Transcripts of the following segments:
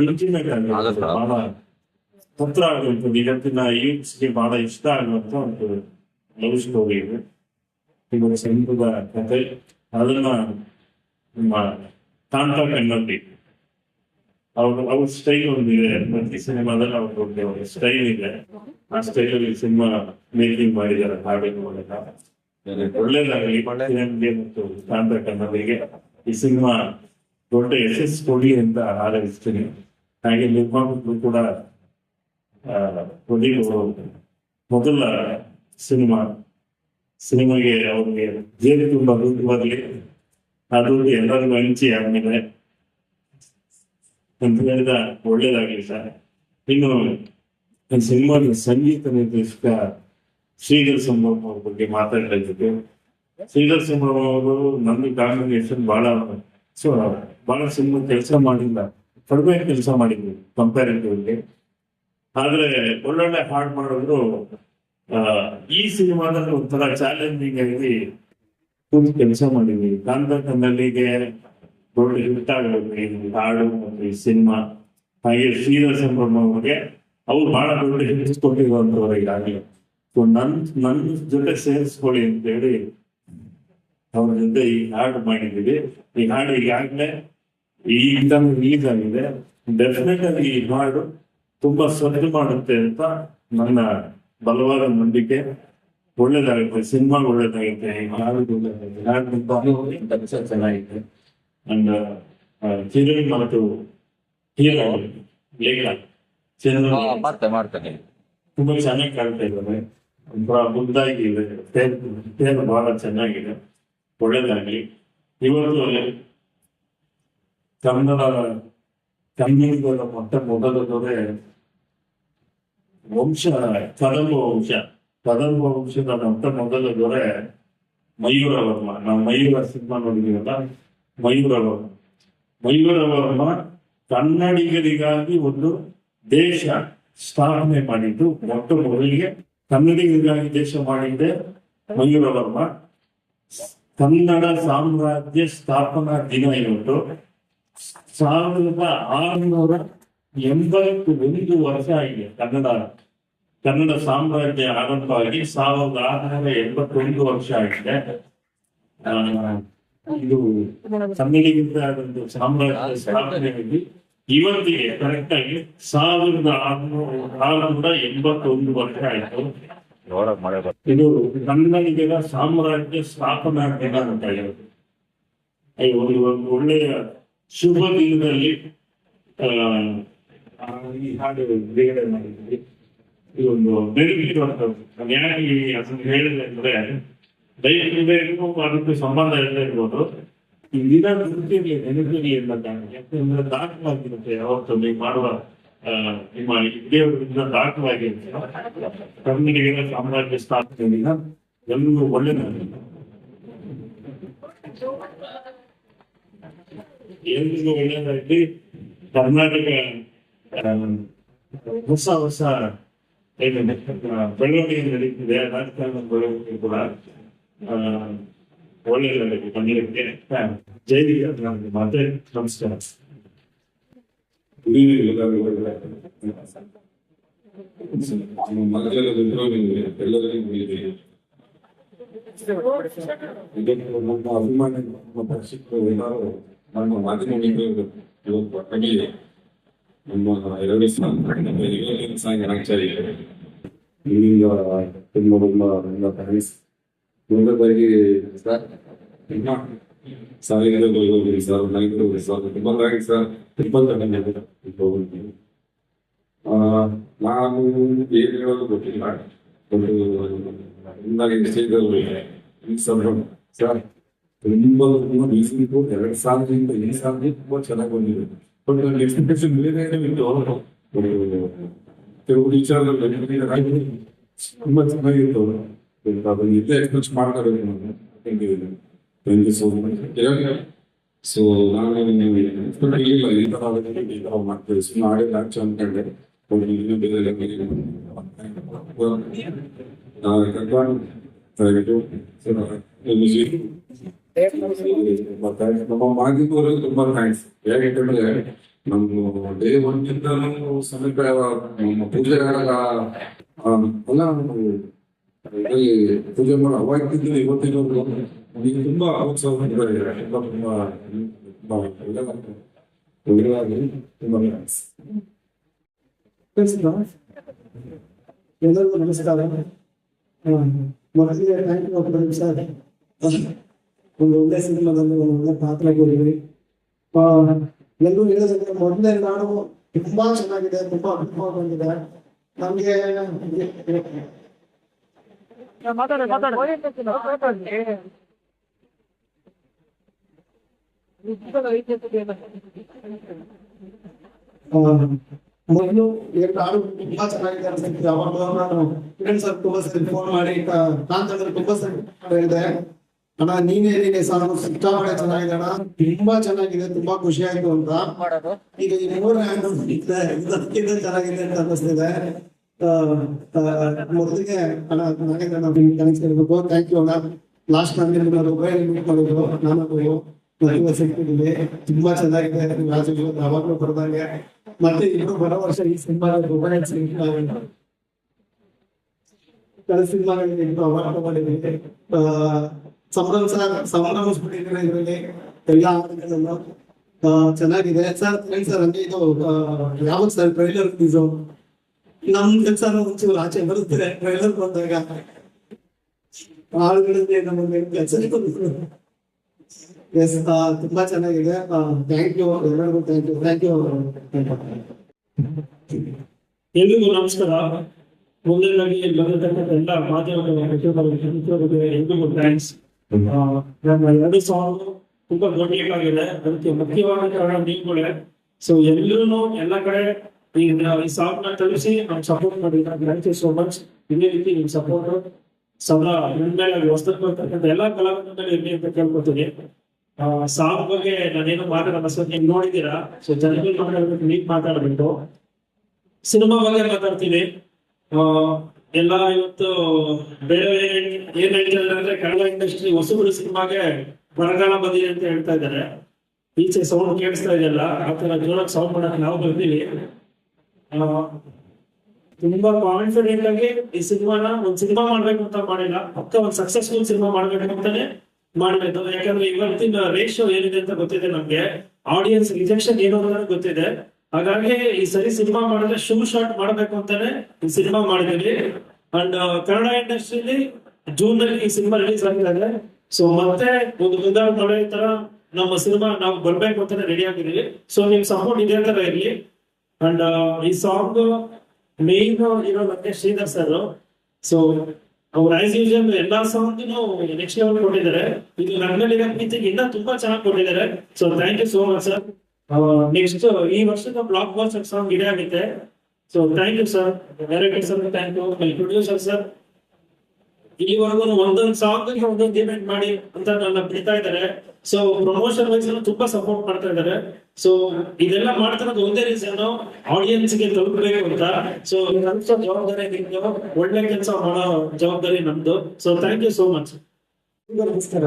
Intimate ಆಗಿರುತ್ತೆ, ಬಹಳ ಹತ್ರ ಆಗುವಂಥದ್ದು. ಇವತ್ತಿನ ಯೂತ್ಸ್ಗೆ ಬಹಳ ಇಷ್ಟ ಆಗುವಂತ ಒಂದು ಲವ್ ಸ್ಟೋರಿ ಇದೆ. ಇವರ ಸಂಗೀತದ ಕಥೆ ಅದನ್ನ ನಿಮ್ಮ ಕಾಂತಾ ಕನ್ನಡಿ ಅವ್ರ ಸ್ಟೈಲ್ ಒಂದಿದೆ. ಪ್ರತಿ ಸಿನಿಮಾದಲ್ಲಿ ಅವ್ರ ಸ್ಟೈಲ್ ಇದೆ. ಆ ಸ್ಟೈಲ್ ಅಲ್ಲಿ ಸಿನಿಮಾ ಮೇಕಿಂಗ್ ಮಾಡಿದ್ದಾರೆ. ಹಾಡಿನ ಮೂಲಕ ಒಳ್ಳೇದಾಗಲಿ ಮತ್ತು ಕಾಂತಾ ಕನ್ನಡಿಗೆ ಈ ಸಿನಿಮಾ ದೊಡ್ಡ ಯಶಸ್ಸು ಕೊಡಿ ಅಂತ ಹಾರೈಸ್ತೀನಿ. ಹಾಗೆ ನಿರ್ಮಾಪಕರು ಕೂಡ ಮೊದಲ ಸಿನಿಮಾಗೆ ಅವ್ರಿಗೆ ಜೇನು ತುಂಬಾ ಅಭಿವೃದ್ಧಿ ಅದು ಎಲ್ಲರಿಗೂ ಹಂಚಿ ಆದ್ಮೇಲೆ ಅಂತ ಹೇಳಿದ ಒಳ್ಳೇದಾಗಲಿ ಸರ್. ಇನ್ನು ಸಿನಿಮಾದ ಸಂಗೀತ ನಿರ್ದೇಶಕ ಶ್ರೀಧರ್ ಸಂಭ್ರಮ್ ಅವ್ರ ಬಗ್ಗೆ ಮಾತಾಡ್ತಾ ಇದ್ದೆ. ಶ್ರೀಧರ್ ಸಂಭ್ರಮ್ ಅವರು ನನ್ನ ಕಾಂಬಿನೇಷನ್ ಬಹಳ ಸಿನಿಮಾ ಕೆಲಸ ಮಾಡಿಲ್ಲ, ಕಡಿಮೆ ಕೆಲಸ ಮಾಡಿದ್ವಿ ಕಂಪ್ಯಾರಿಟಿವ್ಲಿ. ಆದ್ರೆ ಒಳ್ಳೊಳ್ಳೆ ಹಾಡ್ ಮಾಡಿದ್ರು. ಈ ಸಿನಿಮಾದಲ್ಲಿ ಒಂಥರ ಚಾಲೆಂಜಿಂಗ್ ಆಗಿ ಕೆಲಸ ಮಾಡಿದ್ವಿ. ಕಾಂತಾ ಕನ್ನಡಿಗೆ ದೊಡ್ಡ ಹಿಟ್ ಆಗಬೇಕು ಹಾಡು ಮತ್ತು ಈ ಸಿನಿಮಾ. ಹಾಗೆ ಶ್ರೀಧರ್ ಸಂಭ್ರಮ್ ಅವ್ರಿಗೆ ಅವ್ರು ಬಹಳ ದೊಡ್ಡ ಹಿಟ್ ಕೊಟ್ಟಿರುವಂತವ್ರು ಈಗಾಗಲೇ. ನನ್ನ ಜೊತೆ ಸೇರಿಸ್ಕೊಳ್ಳಿ ಅಂತ ಹೇಳಿ ಅವ್ರ ಜೊತೆ ಈ ಹಾಡು ಮಾಡಿದ್ದೀವಿ. ಈ ಹಾಡು ಈಗಾಗಲೇ ಈಗ ರಿಲೀಸ್ ಆಗಿದೆ. ಡೆಫಿನೆಟ್ ಆಗಿ ಈ ಹಾಡು ತುಂಬಾ ಸದ್ದು ಮಾಡುತ್ತೆ ಅಂತ ನನ್ನ ಬಲವಾದ ನಂಬಿಕೆ. ಒಳ್ಳೇದಾಗುತ್ತೆ, ಸಿನಿಮಾ ಒಳ್ಳೇದಾಗುತ್ತೆ, ಹಾಡು ಚೆನ್ನಾಗಿದೆ. ಅಂಡ್ ಹೀರೋಯಿನ್ ಮತ್ತು ಹೀರೋ ಮಾಡ್ತಾನೆ ತುಂಬಾ ಚೆನ್ನಾಗಿ ಕಾಣ್ತಾ ಇದ್ದಾರೆ. ಮುದ್ದಾಗಿ ಇದೆ, ಬಹಳ ಚೆನ್ನಾಗಿದೆ. ಒಳ್ಳೇದಾಗ್ಲಿ. ಇವತ್ತು ಕನ್ನಡದ ಮೊದಲ ದೊರೆ ಕದಂಬ ವಂಶದ ಮೊದಲ ದೊರೆ ಮಯೂರ ವರ್ಮ. ನಾವು ಮಯೂರ ಸಿನಿಮಾ ನೋಡಿದೀವಲ್ಲ, ಮಯೂರ ವರ್ಮ ಕನ್ನಡಿಗರಿಗಾಗಿ ಒಂದು ದೇಶ ಸ್ಥಾಪನೆ ಮಾಡಿದ್ದು. ಮೊದಲಿಗೆ ಕನ್ನಡಿಗರಿಗಾಗಿ ದೇಶ ಮಾಡಿದ್ದೆ ಮಯೂರ ವರ್ಮ. ಕನ್ನಡ ಸಾಮ್ರಾಜ್ಯ ಸ್ಥಾಪನಾ ದಿನ ಇವತ್ತು. 1681 ವರ್ಷ ಆಗಿದೆ ಕನ್ನಡ ಸಾಮ್ರಾಜ್ಯ ಆರಂಭ ಆಗಿ 1681 ವರ್ಷ ಆಗಿದೆ. ಇದು ಕನ್ನಡಿಗರ ಒಂದು ಸಾಮ್ರಾಜ್ಯ ಸ್ಥಾಪನೆಯಾಗಿ ಇವತ್ತಿಗೆ ಕರೆಕ್ಟ್ ಆಗಿ 1681 ವರ್ಷ ಆಯ್ತು. ಇದು ಕನ್ನಡಿಗರ ಸಾಮ್ರಾಜ್ಯ ಸ್ಥಾಪನಾ ದಿನ ಅಂತ ಹೇಳುದು. ಒಂದು ಒಳ್ಳೆಯ ಶುಭ ದಿನದಲ್ಲಿ ಈ ಹಾಡು ಬಿಡುಗಡೆ ಮಾಡಿದ್ವಿ. ಇದೊಂದು ಬೆಳಗಿರುವಂತದ್ದು. ಯಾಕೆ ಅದನ್ನು ಹೇಳಿದೆ ಅಂದ್ರೆ, ದೈಹಿಕಗೂ ಅದಕ್ಕೆ ಸಂಬಂಧ ಎಲ್ಲ ಇರ್ಬೋದು. ಈ ದಿನ ನೆನಪಿರಲಿ ಎಂಬ ಯಾಕಂದ್ರೆ ದಾಖಲಾಗಿರುತ್ತೆ. ಯಾವತ್ತು ನೀವು ಮಾಡುವ ನಿಮ್ಮ ದೇವರಿಂದ ದಾಖಲಾಗಿರುತ್ತೆ. ಕನ್ನಡಿಗರ ಸಾಮ್ರಾಜ್ಯ ಸ್ಥಾಪನೆ ದಿನ ಎಲ್ಲರೂ ಒಳ್ಳೆಯದಾಗಲಿಲ್ಲ, ಎಲ್ರಿಗೂ ಒಳ್ಳೆಯದಾಗಿ. ಕರ್ನಾಟಕ ಹೊಸ ಬೆಳವಣಿಗೆ ನಡೀತಿದೆ. ರಾಜಕಾರಣ ಬೆಳವಣಿಗೆ ಕೂಡ ಒಳ್ಳೆಯದಾಗಿ ಕನ್ನಡಕ್ಕೆ. ಜೈ ಮತ್ತೆ ನಮಸ್ಕಾರ. ನಮ್ಮ ಅಭಿಮಾನಿ ನಮ್ಮ ಮಾಧ್ಯಮ ನಮ್ಮ ಎರಡು ಬಾರಿಗೆ ಸಾವಿರ ಸರ್ ನೈದು ಸರ್ ತುಂಬಾಗಿ ಸರ್ ನಾನು ಏನು ಹೇಳೋದು ಗೊತ್ತಿಲ್ಲ. ಒಂದು ಸರ್ ತುಂಬಾ ಈಸಿತ್ತು. 2000ರಿಂದ ಈ ಸಾಲ ತುಂಬಾ ಚೆನ್ನಾಗಿ ಬಂದಿದೆ. ಬಟ್ ನನ್ನ ಎಕ್ಸ್ಪೆಕ್ಟೇಷನ್ ಬೇರೆ ಇತ್ತು. ಕೆಲವು ವಿಚಾರದಲ್ಲಿ ತುಂಬಾ ಚೆನ್ನಾಗಿತ್ತು. ಅದನ್ನ ಇಲ್ಲೇ ಎಕ್ಸ್ಪೆಕ್ಟ್ ಮಾಡ್ತಾರೆ. Thank you so much. So ನಾನು ಮಾಡ್ತೇವೆ. ಸುಮ್ಮನೆ ಆಡಿದ ಮ್ಯಾಚ್ ಅನ್ಕೊಂಡೆ. ಇನ್ನೂ ಬೇರೆ ಕರ್ಕೊಂಡು ಮತ್ತೆ ನಮ್ಮ ಮಾಧ್ಯಮದವರಿಗೆ ತುಂಬಾ ಥ್ಯಾಂಕ್ಸ್. ಹೇಗೆಂತಂದ್ರೆ ನಮ್ಮ ಡೇ ಒನ್ ಇಂದನೂ ಸಮೀಪ ನಮ್ಮ ಪೂಜೆ ಅಲ್ಲ ಇದರಲ್ಲಿ ಪೂಜೆ ಮಾಡೋ ಅವಾಗಿದ್ದು ಇವತ್ತಿನವರೆಗೂ ನನಗೆ ತುಂಬಾ ಪ್ರೋತ್ಸಾಹ ನೀಡಿದ್ದಾರೆ. ತುಂಬಾ ತುಂಬಾ ತುಂಬಾ ಒಳ್ಳೆಯದಾಗಿ ತುಂಬಾ ಥ್ಯಾಂಕ್ಸ್. ಎಲ್ಲರಿಗೂ ನಮಸ್ಕಾರ. ಮೊದಲಿಗೆ ಥ್ಯಾಂಕ್ ಯು ಸರ್. ಒಂದು ಒಳ್ಳೆ ಸಿನಿಮಾದಲ್ಲಿ ಒಂದು ಒಳ್ಳೆ ಪಾತ್ರ ಕೊಡಿದ್ರಿ. ಎಲ್ಲರೂ ಹೇಳಿದ್ರೆ ಮೊದಲನೇ ನಾಡು ತುಂಬಾ ಚೆನ್ನಾಗಿದೆ, ತುಂಬಾ ಅನುಭವ ಬಂದಿದೆ ನಮ್ಗೆ. ಮೊದಲು ಎರಡು ಹಾಡು ತುಂಬಾ ಚೆನ್ನಾಗಿದೆ ಅನ್ಸುತ್ತೆ. ಅವಾಗ ನಾನು ಫ್ರೆಂಡ್ಸ್ ತುಂಬಾ ಸರಿ ಫೋನ್ ಮಾಡಿ ಕಾಂತಂದ್ರೆ ತುಂಬಾ ಸರಿ ಹೇಳಿದೆ, ಅಣ್ಣ ನೀನೇ ಸಾಂಗ್ ಸಿಕ್ಕಾಪಟ್ಟೆ ಚೆನ್ನಾಗಿದೆ ಅಣ್ಣ, ತುಂಬಾ ಚೆನ್ನಾಗಿದೆ, ತುಂಬಾ ಖುಷಿ ಆಯ್ತು ಅಂತ. ಈಗ ಈ ಮೂರ ಇದಕ್ಕಿಂತ ಚೆನ್ನಾಗಿದೆ ಅಂತ ಅನ್ನಿಸ್ತಿದೆ. ಮೊದಲಿಗೆ ಅಣ್ಣ ನಾಗೇಂದ್ರ ಕನೆಕ್ಟ್ ಇರಬೇಕು. ಥ್ಯಾಂಕ್ ಯು ಅಣ್ಣ. ಲಾಸ್ಟ್ ಟೈಮ್ ಮೊಬೈಲ್ ಮೀಟ್ ಮಾಡಿದ್ರು ನಾನು ಸಿಗ್ತಿದ್ದೀವಿ. ತುಂಬಾ ಚೆನ್ನಾಗಿದೆ ರಾಜು ಅವಾಗಲೂ ಬರದಂಗೆ. ಮತ್ತೆ ಇನ್ನು ಬರೋ ವರ್ಷ ಈ ಸಿನಿಮಾ ಸಿನಿಮಾಗಳಿಗೆ ಅವಾರ್ಡ್ ಮಾಡಿದ್ದೀವಿ. ಸಂಭ್ರಮಿಸ್ಬಿಟ್ಟಿದ್ದೀವಿ ಇದರಲ್ಲಿ ಎಲ್ಲ ಆಟಗಳನ್ನು. ಚೆನ್ನಾಗಿದೆ ಸರ್. ಸರ್ ಹಂಗೆ ಇದು ಯಾವಾಗ ಸರ್ ಟ್ರೈಲರ್ ಇದು ನಮ್ ಕೆಲಸ ಒಂಚೂರು ಆಚೆ ಬರುತ್ತದೆ ಟ್ರೈಲರ್ ಬಂದಾಗ ಆಳುಗಳಿಗೆ ನಮಗೆ ಕೆಲಸ. ಎಸ್ ತುಂಬಾ ಚೆನ್ನಾಗಿದೆ. ಥ್ಯಾಂಕ್ ಯು ಎಲ್ಲರಿಗೂ. Thank you. ಎಲ್ರಿಗೂ ನಮಸ್ಕಾರ. ಮೊದಲನೇದಾಗಿ ಬಂದಿರ್ತಕ್ಕಂಥ ಎಲ್ಲ ಮಾಧ್ಯಮಗಳಿಗೆ ಎಲ್ರಿಗೂ ಥ್ಯಾಂಕ್ಸ್. ನಮ್ಮ ಎರಡು ಸಾಂಗ್ ತುಂಬಾ ದೊಡ್ಡದಾಗಿದೆ, ಅದಕ್ಕೆ ಮುಖ್ಯವಾದ ಕಾರಣ ನೀವುಗಳೇ. ಸೊ ಎಲ್ಲರೂ ಎಲ್ಲ ಕಡೆ ಈ ಸಾಂಗ್ ನ ತಲುಪಿಸಿ ನಮ್ಗೆ ಸಪೋರ್ಟ್ ಮಾಡಿದ್ರೆ ಥ್ಯಾಂಕ್ ಯು ಸೋ ಮಚ್. ಇದೇ ರೀತಿ ನಿಮ್ ಸಪೋರ್ಟ್ ಸದಾ ಮೇಲೆ ಹೊಸತಕ್ಕಂಥ ಎಲ್ಲಾ ಕಲಾವಿದರ ಮೇಲೆ ಇರಲಿ ಅಂತ ಕೇಳ್ಕೊತೀನಿ. ಸಾಂಗ್ ಬಗ್ಗೆ ನಾನೇನು ಮಾತಾಡಲ್ಲ ಸರ್, ನೀವು ನೋಡಿದ್ದೀರಾ. ಸೊ ಜನಗಳು ಮಾತಾಡ್ಬೇಕು, ನೀಟ್ ಮಾತಾಡ್ಬೇಕು. ಸಿನಿಮಾ ಬಗ್ಗೆ ಮಾತಾಡ್ತೀನಿ. ಎಲ್ಲ ಇವತ್ತು ಬೇರೆ ಏನ್ ಹೇಳ್ತಿದ್ದಾರೆ ಅಂದ್ರೆ ಕನ್ನಡ ಇಂಡಸ್ಟ್ರಿ ಹೊಸಬರು ಸಿನಿಮಾಗೆ ಬರಗಾಲ ಬಂದಿದೆ ಅಂತ ಹೇಳ್ತಾ ಇದ್ದಾರೆ. ಈಚೆ ಸೌಂಡ್ ಕೇಳಿಸ್ತಾ ಇದೆಯಲ್ಲ, ಆತರ ಜೋರಾಗಿ ಸೌಂಡ್ ಮಾಡಕ್ ನಾವು ಬರ್ತೀವಿ. ತುಂಬಾ ಕಾನ್ಫಿಡೆಂಟ್ ಆಗಿ ಈ ಸಿನಿಮಾನ ಒಂದ್ ಸಿನಿಮಾ ಮಾಡ್ಬೇಕು ಅಂತ ಮಾಡಿಲ್ಲ, ಪಕ್ಕ ಒಂದ್ ಸಕ್ಸಸ್ಫುಲ್ ಸಿನಿಮಾ ಮಾಡ್ಬೇಕು ಅಂತಾನೆ ಮಾಡ್ಬೇಕು. ಯಾಕಂದ್ರೆ ಇವತ್ತಿನ ರೇಷಿಯೋ ಏನಿದೆ ಅಂತ ಗೊತ್ತಿದೆ ನಮ್ಗೆ, ಆಡಿಯನ್ಸ್ ರಿಜೆಕ್ಷನ್ ಏನು ಅನ್ನೋದು ಗೊತ್ತಿದೆ. ಹಾಗಾಗಿ ಈ ಸರಿ ಸಿನಿಮಾ ಮಾಡಿದ್ರೆ ಶಾಟ್ ಮಾಡ್ಬೇಕು ಅಂತಾನೆ ಈ ಸಿನಿಮಾ ಮಾಡಿದೀವಿ. ಅಂಡ್ ಕನ್ನಡ ಇಂಡಸ್ಟ್ರಿಲಿ ಜೂನ್ ನಲ್ಲಿ ಈ ಸಿನಿಮಾ ರಿಲೀಸ್ ಆಗಿದ್ದಾರೆ. ಸೊ ಮತ್ತೆ ಒಂದು ನೋಡೋ ತರ ನಮ್ಮ ಸಿನಿಮಾ ನಾವು ಬರ್ಬೇಕು ಅಂತಾನೆ ರೆಡಿ ಆಗಿದೀವಿ. ಸೊ ನಿಮ್ ಸಪೋರ್ಟ್ ಇದೇ ತರ ಇರ್ಲಿ. ಅಂಡ್ ಈ ಸಾಂಗ್ ಮೇನ್ ಇರೋ ಮತ್ತೆ ಶ್ರೀಧರ್ ಸರ್. ಸೊ ಅವ್ರು ಆಸ್ ಯೂಶುವಲ್ ಎಲ್ಲಾ ಸಾಂಗ್ ನೆಕ್ಸ್ಟ್ ಲೆವೆಲ್ ಕೊಟ್ಟಿದ್ದಾರೆ. ಇದು ನನ್ನಲ್ಲಿ ಇನ್ನ ತುಂಬಾ ಚೆನ್ನಾಗಿ ಕೊಟ್ಟಿದ್ದಾರೆ. So thank you so much sir. Next ಈ ವರ್ಷದ ಬ್ಲಾಕ್ ಬಾಸ್ಟರ್ ಸಾಂಗ್ ಇದೇ ಆಗುತ್ತೆ. So thank you sir. Director sir thank you, producer sir. ಇಲ್ಲಿವರೆಗೂ ಒಂದೊಂದು ಸಾಂಗ್ ಒಂದೊಂದು ಇವೆಂಟ್ ಮಾಡಿ ಅಂತ ನನ್ನ ಬಿಡ್ತಾ ಇದ್ದಾರೆ. ಸೊ ಪ್ರಮೋಷನ್ ವೈಸ್ ತುಂಬಾ ಸಪೋರ್ಟ್ ಮಾಡ್ತಾ ಇದ್ದಾರೆ. ಸೊ ಇದೆಲ್ಲ ಮಾಡ್ತಿರೋದು ಒಂದೇ ರೀಸನ್, ಆಡಿಯನ್ಸ್ ಗೆ ತಲುಪಬೇಕು ಅಂತ. ಸೊ ಜವಾಬ್ದಾರಿ ನಿಮ್ದು, ಒಳ್ಳೆ ಕೆಲಸ ಮಾಡೋ ಜವಾಬ್ದಾರಿ ನಮ್ದು. So thank you so much. ನಮಸ್ಕಾರ.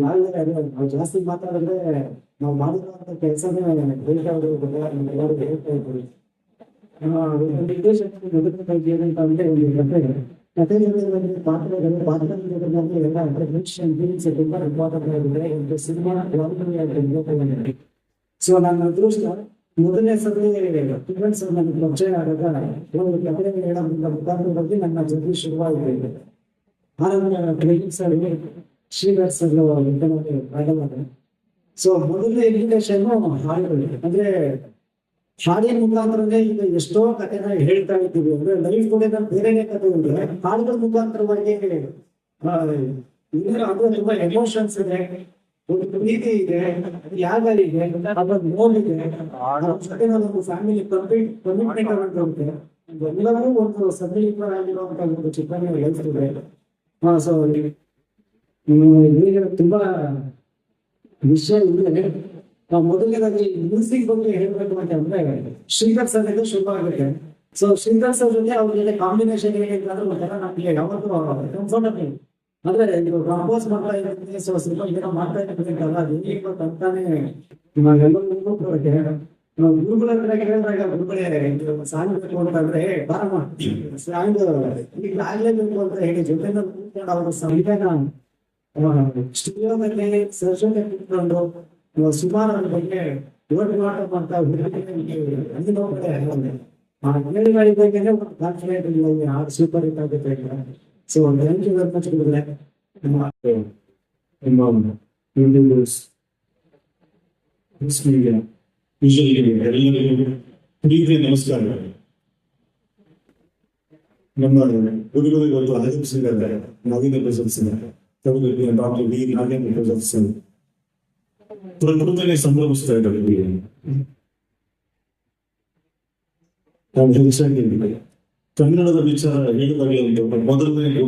ನಾವು ಜಾಸ್ತಿ ಮಾತಾಡಿದ್ರೆ ನಾವು ಮಾಡಿರುವಂತ ಕೆಲಸನೇ ಎಲ್ಲರೂ ಹೇಳ್ತಾ ಇದ್ದೀವಿ. ಏನಂತ ಅಂದ್ರೆ ತುಂಬಾ ಇಂಪಾರ್ಟೆಂಟ್ ಆಗಿದೆ ಸಿನಿಮಾ. ಸೊ ನನ್ನ ಅದೃಷ್ಟ ಮೊದಲನೇ ಸರಿ ಸ್ಟೂಡೆಂಟ್ಸ್ ನನಗೆ ಪರಿಚಯ ಆದಾಗ ಒಂದು ಕಥೆ ಹೇಳೋದ್ರಿಂದ ಮುಖಾಂತರವಾಗಿ ನನ್ನ ಜೊತೆ ಶುರುವಾಗಿದೆ. ಟ್ರೈನಿಂಗ್ ಸರ್ ಶ್ರೀಧರ್ ಸರ್ ಆಗಲ್ಲ. ಸೊ ಮೊದಲನೇ ಎಜುಕೇಶನ್ ಹಾಡುಗಳು ಅಂದ್ರೆ ಹಾಡಿನ ಮುಖಾಂತರನೇ ಈಗ ಎಷ್ಟೋ ಕಥೆನ ಹೇಳ್ತಾ ಇದ್ದೀವಿ. ಅಂದ್ರೆ ಲೈಫ್ ಕೂಡ ಬೇರೆನೇ ಕಥೆ ಇದೆ, ಹಾಡುಗಳ ಮುಖಾಂತರವಾಗಿ ಅಂದ್ರೆ ತುಂಬಾ ಎಮೋಷನ್ಸ್ ಇದೆ, ಒಂದು ಪ್ರೀತಿ ಇದೆ, ಯಾಗಲಿದೆ, ಅದೊಂದು ನೋವಿದೆ, ನಮ್ಮ ಫ್ಯಾಮಿಲಿ ಕಮಿಟ್ಮೆಂಟ್ ಅಂತ ಎಲ್ಲವೂ ಒಂದು ಸಬಲೀಕರವಾಗಿರುವಂತ ಒಂದು ಚಿತ್ರಣ ಲೈಫ್ ಇದೆ. ಸೊ ಈಗ ತುಂಬಾ ವಿಷಯ ಇದೆ. ನಾವು ಮೊದಲನೇದಾಗಿ ಮ್ಯೂಸಿಕ್ ಬಗ್ಗೆ ಹೇಳ್ಬೇಕು ಅಂತಂದ್ರೆ ಶ್ರೀಧರ್ ಸರ್ ಇಂದ ಶುರು ಆಗುತ್ತೆ. ಸೊ ಶ್ರೀಧರ್ ಸರ್ ಜೊತೆ ಅವ್ರ ಜೊತೆ ಕಾಂಬಿನೇಷನ್ ಹೇಗಿದ್ರೆ ಒಂಥರ ನಮ್ಗೆ ಯಾವತ್ತೂ ಕಂಫರ್ಟಬಲ್. ಅಂದ್ರೆ ಇದು ಕಂಪೋಸ್ ಮಾಡ್ತಾ ಇದ್ದೀನಿ, ಸೊ ಸಿನಿಮಾ ಏನೋ ಮಾಡ್ತಾ ಇದ್ದೀನಿ ಅಲ್ಲ, ಅದು ಹೆಂಗೆ ಅಂತಾನೆ ನಾವೆಲ್ಲರಿಗೂ ಗುರುಗಳ ಹತ್ರ ಕೇಳಿದಾಗ ಗುರುಗಳೇ ಸಾಂಗ್ ಬೇಕು ಅಂತಂದ್ರೆ ಬಾರಮ್ಮ ಸಾಂಗ್ ಈಗ ಆಗ್ಲೇಬೇಕು ಅಂತ ಹೇಳಿ ಜೊತೆನಲ್ಲಿ ಕೂತ್ಕೊಂಡು ಅವರು ಸಂವಿಧಾನ ಸ್ಟುಡಿಯೋದಲ್ಲಿ ಸರ್ಜನೆ ಕೂತ್ಕೊಂಡು ಸುಮಾರು ಅದ್ರ ಬಗ್ಗೆ ಯೋಚನೆ ಮಾಡ್ಕೊಂತ ಹೇಳಿದಾಗೇನೆ ಕಾನ್ಫಿಡೆಂಟ್ ಇಲ್ಲ, ಸೂಪರ್ ಹಿಟ್ ಆಗುತ್ತೆ. So thank you very much ಗುರುಗಳೇ. ಎಲ್ಲರಿಗೂ ಪ್ರೀತಿಯ ನಮಸ್ಕಾರ. ನಮ್ಮ ಗುರುಗಳು ಇವತ್ತು ಆಗಮಿಸಿದ್ದಾರೆ. ನಾಗೇಂದ್ರ ಪ್ರಶಸ್ತಿ ಡಾಕ್ಟರ್ ಡಿ ನಾಗೇಂದ್ರ ಪ್ರಶಸ್ತಿ ಪ್ರಕೃತಿನೇ ಸಂಭ್ರಮಿಸ್ತಾ ಇದ್ದಾರೆ. ನಾನು ಹೆಚ್ಚಾಗಿ ಕನ್ನಡದ ವಿಚಾರ ಹೇಳಿದಾಗ ಅಂತ ಮೊದಲನೇ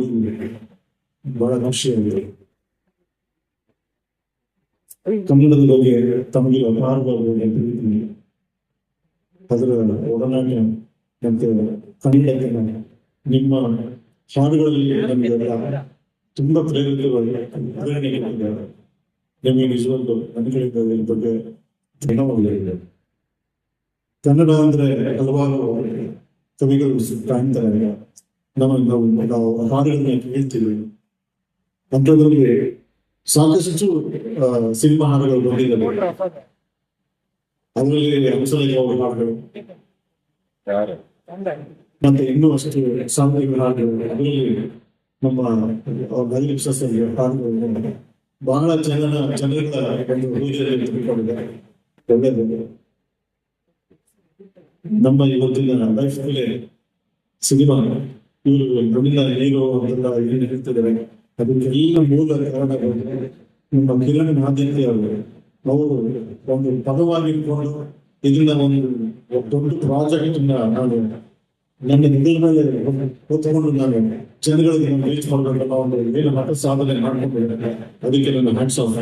ಬಹಳ ಖುಷಿಯಾಗಿದೆ. ಕನ್ನಡದ ಬಗ್ಗೆ ತಮಗೆ ಅಪಾರವಾಗಿ ಅದರ ಒಡನಾಟ ಮತ್ತೆ ಕನ್ನಡಕ್ಕೆ ನಿಮ್ಮ ಹಾಡುಗಳಲ್ಲಿ ನಮಗೆಲ್ಲ ತುಂಬಾ ಪ್ರೇರಣೆ ಕೊಟ್ಟಿದ್ದಾರೆ. ನಿಮಗೆ ನಿಜವಾಗ್ಲೂ ನನಗಳಿಂದ ಬಗ್ಗೆ ಧನ್ಯವಾದಗಳಿದೆ. ಕನ್ನಡ ಅಂದ್ರೆ ಹಲವಾರು ಕವಿಗಳು ಕಾಣ್ತಾರೆ, ನಾವು ಹಾಡುಗಳನ್ನ ಕೇಳ್ತೀವಿ. ಅಂಥದ್ರಲ್ಲಿ ಸಾಕಷ್ಟು ಸಿನಿಮಾ ಹಾಡುಗಳು ಬಂದಿದ್ದಾವೆ. ಅದರಲ್ಲಿ ಹಂಸಲೇಖ ಅವರ ಹಾಡುಗಳು ಮತ್ತೆ ಇನ್ನೂ ಅಷ್ಟು ಸಾಂಘಿಕ ಹಾಡುಗಳು, ಅದರಲ್ಲಿ ನಮ್ಮ ಹಾಡುಗಳು ಬಹಳ ಜನಗಳ ಒಂದು ಹೃದಯದಲ್ಲಿ ತುಂಬಿಕೊಂಡಿದ್ದಾರೆ. ಒಳ್ಳೆಯದು. ನಮ್ಮ ಇವತ್ತಿನ ಲೈಫ್ ಮೇಲೆ ಸಿನಿಮಾ ಇವರು ನಮ್ಮಿಂದ ಹೇಗೋ ಅಂತೆಲ್ಲ ಏನು ಹೇಳ್ತಿದ್ದಾರೆ, ಅದಕ್ಕೆಲ್ಲ ಮೂಲ ಕಾರಣಗಳು ನಮ್ಮ ಕಿರಣ್ ಆದ್ಯತೆ ಅವರು ಒಂದು ಪದವಾಗಿ ಇಟ್ಕೊಂಡು ಇದನ್ನ ಒಂದು ದೊಡ್ಡ ಪ್ರಾಜೆಕ್ಟ್ ನಾನು ನನ್ನ ನಿಗಲ ಮೇಲೆ ಹೊತ್ಕೊಂಡು ನಾನು ಜನಗಳಿಗೆ ರೀಚ್ ಮಾಡಬೇಕಲ್ಲ ಒಂದು ಏನು ಮಟ್ಟ ಸಾಧನೆ ಮಾಡ್ಕೊಂಡಿದ್ದೇನೆ. ಅದಕ್ಕೆ ನನ್ನ ಹ್ಯಾಂಡ್ಸ್ ಆಫ್.